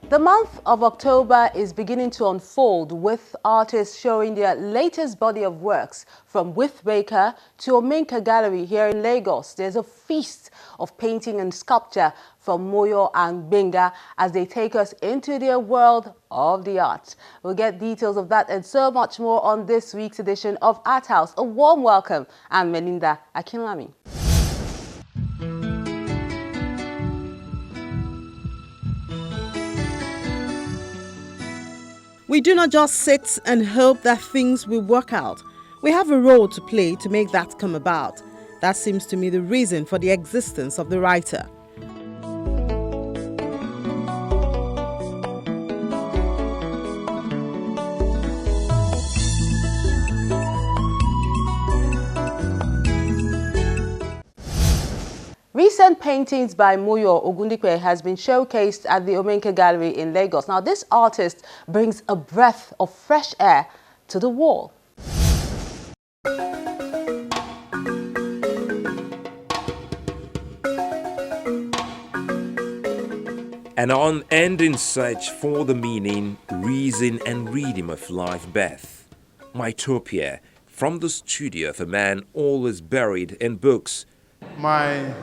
The month of October is beginning to unfold with artists showing their latest body of works from Withmaker to Omenka Gallery here in Lagos. There's a feast of painting and sculpture from Moyo Ogundipe as they take us into their world of the arts. We'll get details of that and so much more on this week's edition of Art House. A warm welcome. I'm Melinda Akinlami. We do not just sit and hope that things will work out. We have a role to play to make that come about. That seems to me the reason for the existence of the writer. Recent paintings by Moyo Ogundipe has been showcased at the Omenka Gallery in Lagos. Now, this artist brings a breath of fresh air to the wall. An unending search for the meaning, reason and rhythm of life birth. Mytopia, from the studio of a man always buried in books. My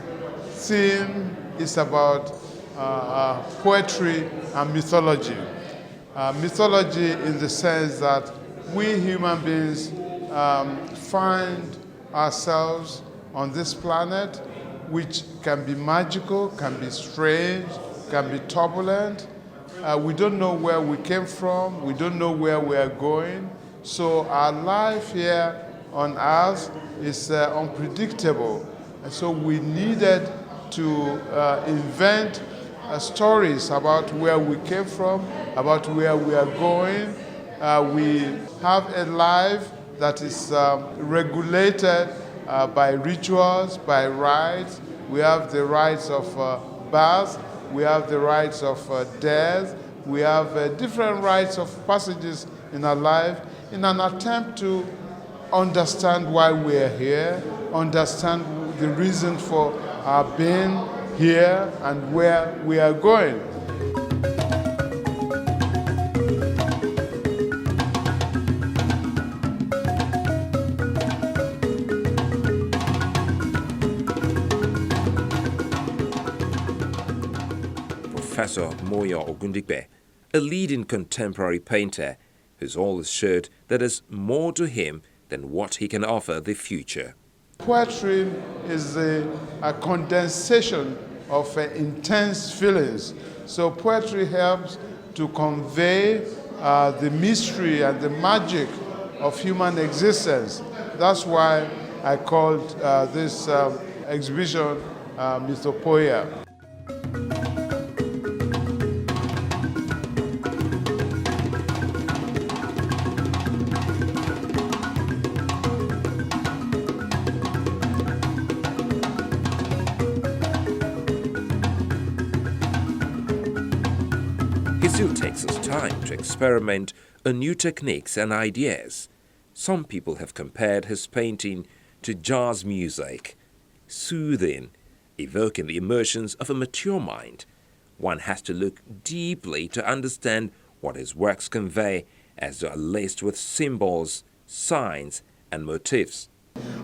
theme is about poetry and mythology. Mythology in the sense that we human beings find ourselves on this planet, which can be magical, can be strange, can be turbulent. We don't know where we came from, we don't know where we are going. So our life here on Earth is unpredictable. And so we needed to invent stories about where we came from, about where we are going. We have a life that is regulated by rituals, by rites. We have the rites of birth, we have the rites of death, we have different rites of passages in our life in an attempt to understand why we are here, understand the reason for our being here and where we are going. Professor Moyo Ogundipe, a leading contemporary painter, has always showed that there's more to him than what he can offer the future. Poetry is a condensation of intense feelings. So poetry helps to convey the mystery and the magic of human existence. That's why I called this exhibition Mythopoeia. He still takes his time to experiment on new techniques and ideas. Some people have compared his painting to jazz music, soothing, evoking the emotions of a mature mind. One has to look deeply to understand what his works convey, as they are laced with symbols, signs and motifs.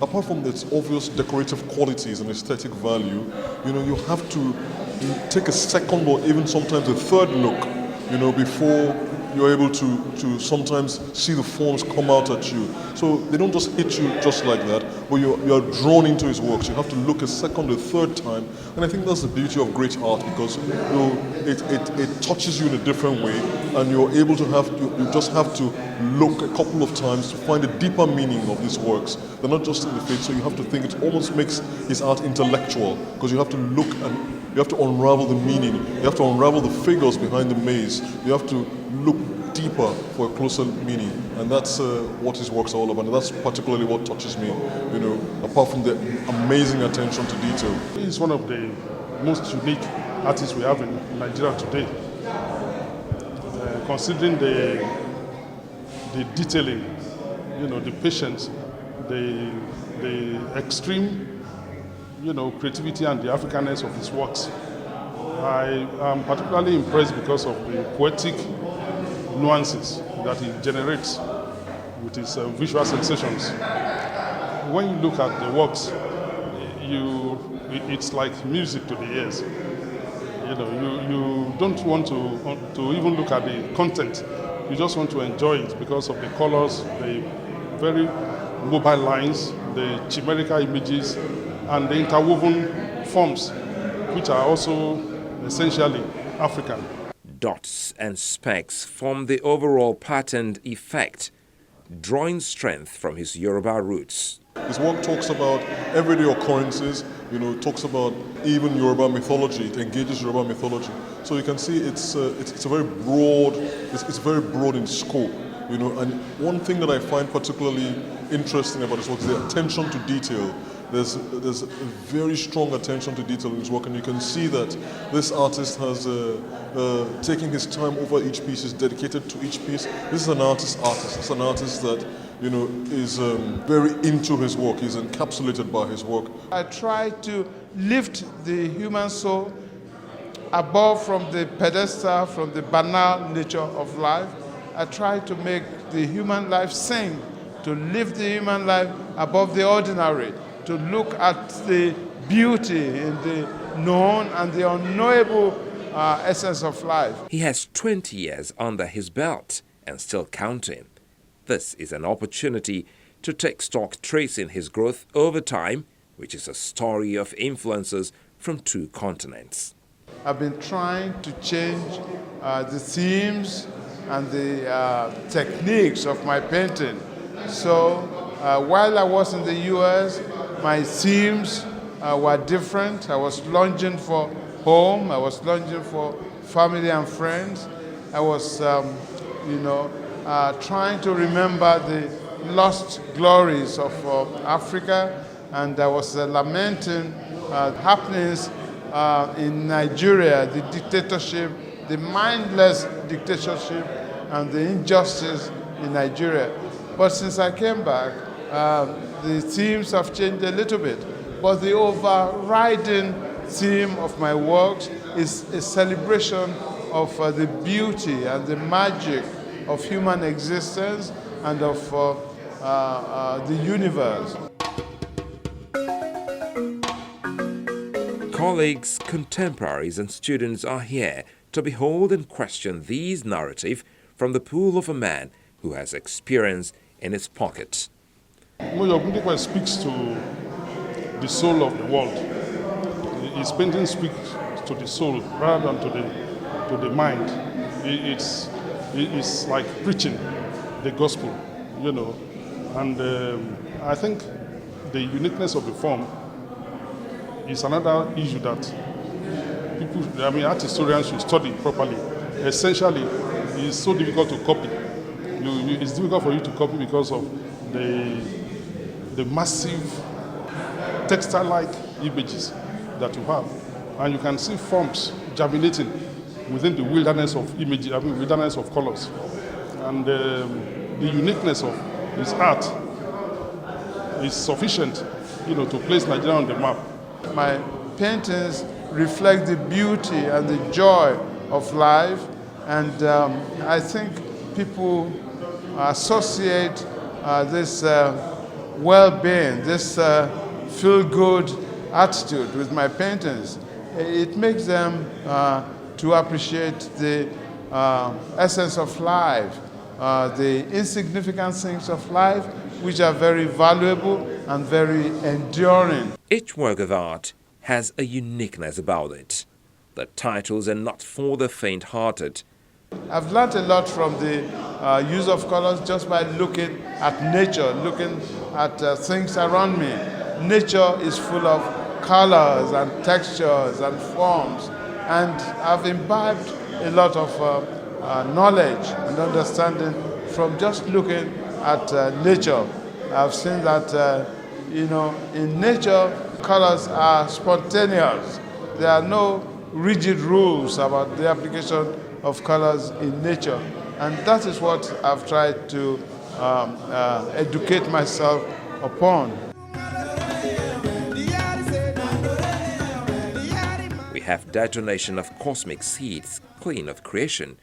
Apart from its obvious decorative qualities and aesthetic value, you have to take a second or even sometimes a third look, before you're able to sometimes see the forms come out at you. So they don't just hit you just like that, but you're drawn into his works. You have to look a second or third time, and I think that's the beauty of great art, because it touches you in a different way, and you're able to you just have to look a couple of times to find a deeper meaning of these works. They're not just in the face, so you have to think. It almost makes his art intellectual, because you have to look and you have to unravel the meaning. You have to unravel the figures behind the maze. You have to look deeper for a closer meaning, and that's what his works are all about. And that's particularly what touches me, apart from the amazing attention to detail. He's one of the most unique artists we have in Nigeria today. Considering the detailing, the patience, the extreme, creativity and the Africanness of his works. I am particularly impressed because of the poetic nuances that he generates with his visual sensations. When you look at the works, it's like music to the ears. You know, you don't want to even look at the content. You just want to enjoy it because of the colors, the very mobile lines, the chimerical images, and the interwoven forms, which are also essentially African. Dots and specks form the overall patterned effect, drawing strength from his Yoruba roots. His work talks about everyday occurrences, talks about even Yoruba mythology. It engages Yoruba mythology. So you can see it's a very broad, it's very broad in scope, And one thing that I find particularly interesting about his work is the attention to detail. There's a very strong attention to detail in his work, and you can see that this artist has taken his time over each piece, is dedicated to each piece. This is an artist. It's an artist that is very into his work. He's encapsulated by his work. I try to lift the human soul above from the pedestal, from the banal nature of life. I try to make the human life sing, to lift the human life above the ordinary, to look at the beauty in the known and the unknowable essence of life. He has 20 years under his belt and still counting. This is an opportunity to take stock tracing his growth over time, which is a story of influences from 2 continents. I've been trying to change the themes and the techniques of my painting. So while I was in the US, my themes were different. I was longing for home. I was longing for family and friends. I was, trying to remember the lost glories of Africa, and I was lamenting happenings in Nigeria, the dictatorship, the mindless dictatorship, and the injustice in Nigeria. But since I came back, the themes have changed a little bit. But the overriding theme of my works is a celebration of the beauty and the magic of human existence and of the universe. Colleagues, contemporaries and students are here to behold and question these narratives from the pool of a man who has experience in his pocket. Moyo Ogundipe speaks to the soul of the world. His painting speaks to the soul rather than to the mind. It's like preaching the gospel, And I think the uniqueness of the form is another issue that art historians should study properly. Essentially, it's so difficult to copy. It's difficult for you to copy because of the massive textile-like images that you have. And you can see forms germinating within the wilderness of images, wilderness of colors. And the uniqueness of his art is sufficient, to place Nigeria on the map. My paintings reflect the beauty and the joy of life, and I think people associate this well-being, this feel-good attitude with my paintings. It makes them to appreciate the essence of life, the insignificant things of life, which are very valuable and very enduring. Each work of art has a uniqueness about it. The titles are not for the faint-hearted. I've learned a lot from the use of colors just by looking at nature, looking at things around me. Nature is full of colors and textures and forms, and I've imbibed a lot of knowledge and understanding from just looking at nature. I've seen that, in nature, colors are spontaneous. There are no rigid rules about the application of colors in nature. And that is what I've tried to educate myself upon. We have detonation of cosmic seeds, clean of creation,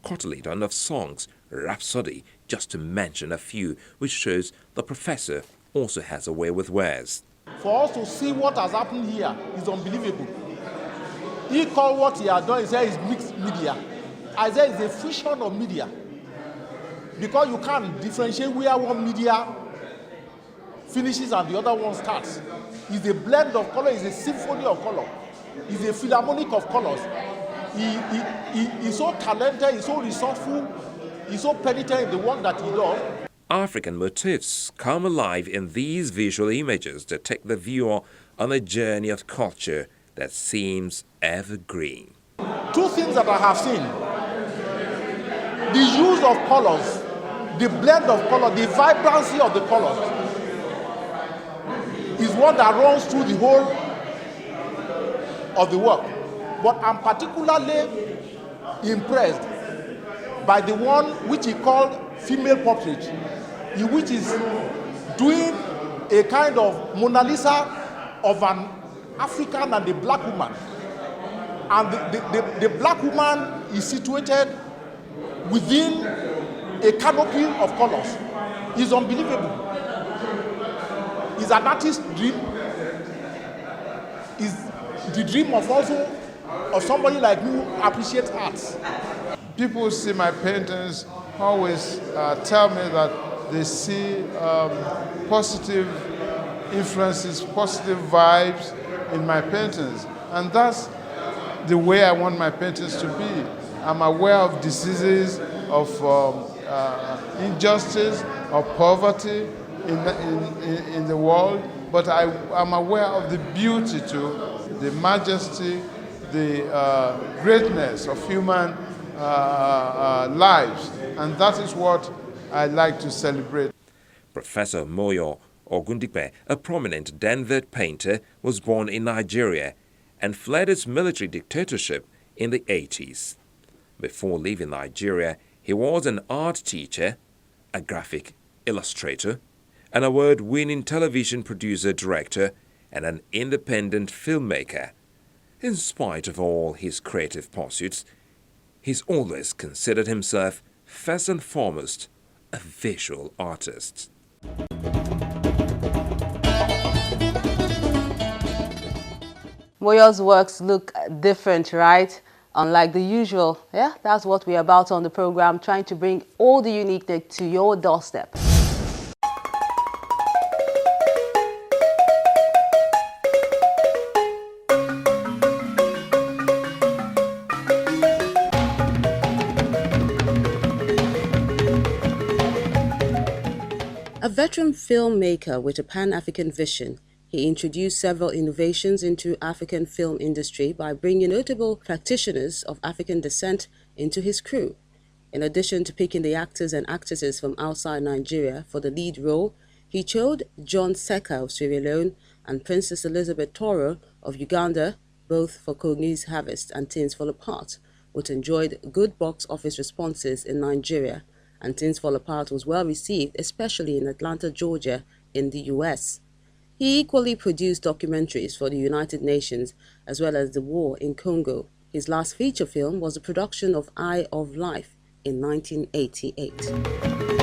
cotyledon of songs, rhapsody, just to mention a few, which shows the professor also has a way with words. For us to see what has happened here is unbelievable. He called what he has done, he said, is mixed media. I said it's a fusion of media. Because you can't differentiate where one media finishes and the other one starts. It's a blend of color, it's a symphony of color. It's a philharmonic of colors. He's so talented, he's so resourceful, he's so penitent in the work that he does. African motifs come alive in these visual images that take the viewer on a journey of culture that seems evergreen. Two things that I have seen: the use of colors, the blend of color, the vibrancy of the colors is one that runs through the whole of the work. But I'm particularly impressed by the one which he called female portrait, in which is doing a kind of Mona Lisa of an African and a black woman. And the black woman is situated within a canopy of colors. It's unbelievable. It's an artist's dream. It's the dream of also of somebody like me who appreciates arts. People who see my paintings always tell me that they see positive influences, positive vibes in my paintings. And that's the way I want my paintings to be. I'm aware of diseases, of injustice, of poverty in the world, but I'm aware of the beauty too, the majesty, the greatness of human lives. And that is what I like to celebrate. Professor Moyo Ogundipe, a prominent Denver painter, was born in Nigeria and fled its military dictatorship in the 80s. Before leaving Nigeria, he was an art teacher, a graphic illustrator, an award-winning television producer-director, and an independent filmmaker. In spite of all his creative pursuits, he's always considered himself, first and foremost, a visual artist. Moyo's works look different, right? Unlike the usual. Yeah, that's what we're about on the program, trying to bring all the uniqueness to your doorstep. A veteran filmmaker with a Pan-African vision, he introduced several innovations into African film industry by bringing notable practitioners of African descent into his crew. In addition to picking the actors and actresses from outside Nigeria for the lead role, he chose John Seka of Sierra Leone and Princess Elizabeth Toro of Uganda, both for Kogni's Harvest and Things Fall Apart, which enjoyed good box office responses in Nigeria, and Things Fall Apart was well received, especially in Atlanta, Georgia, in the US. He equally produced documentaries for the United Nations as well as the war in Congo. His last feature film was the production of Eye of Life in 1988.